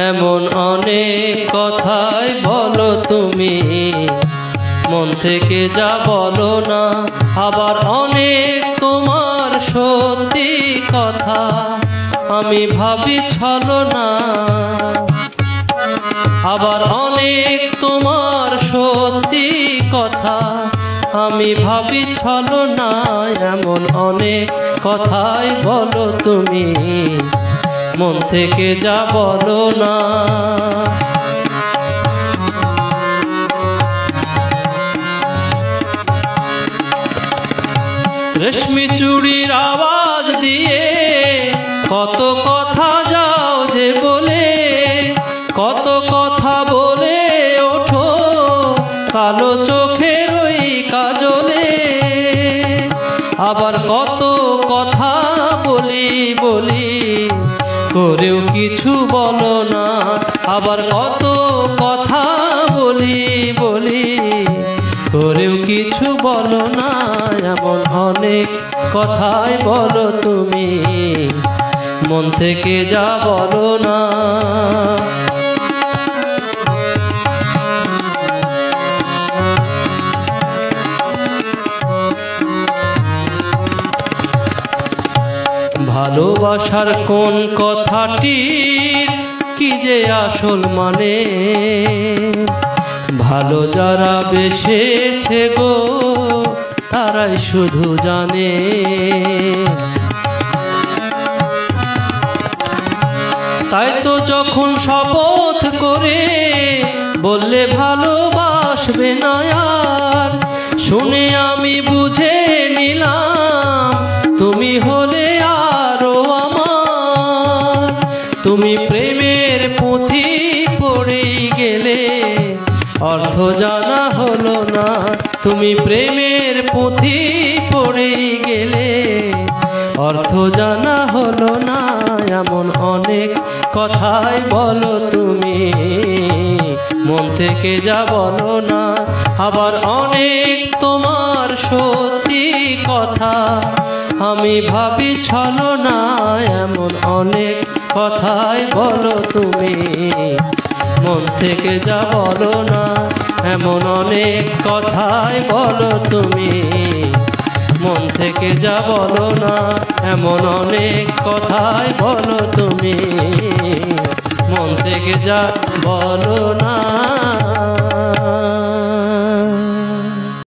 এমন অনেক কথাই বলো তুমি, মন থেকে যা বলো না। আবার অনেক তোমার সত্যি কথা আমি ভাবি ছলনা। আবার অনেক তোমার সত্যি কথা আমি ভাবি ছলনা। এমন অনেক কথাই বলো তুমি, মন থেকে যা বলো না। রেশমি চুড়ির আওয়াজ দিয়ে কত কথা যাও যে বলে, কত কথা বলে ওঠো কালো চোখের ওই কাজলে। আবার কত কথা বলি বলি করেও কিছু বলো না। আবার কত কথা বলি বলি করেও কিছু বলো না। এমন অনেক কথাই বলো তুমি, মন থেকে যা বলো না। ভালোবাসার কোন কথাটির কি যে আসল মানে, ভালো যারা বেসেছে গো তারাই শুধু জানে। তাই তো যখন শপথ করে বললে ভালোবাসবে না আর, শুনে আমি বুঝে নিলাম তুমি হলে আরো আমার। তুমি প্রেমের পুঁথি পড়েই গেলে অর্থ জানা হলো না। তুমি প্রেমের পুঁথি পড়েই গেলে অর্থ জানা হলো না। এমন অনেক কথাই বলো তুমি, মন থেকে যা বলো না। আবার অনেক তোমার সত্যি কথা আমি ভাবি ছলনা। এমন অনেক কথাই বলো তুমি, মন থেকে যা বলো না। এমন অনেক কথাই বলো তুমি, মন থেকে যা বলো না। এমন অনেক কথাই বলো তুমি, মন থেকে যা বলো না।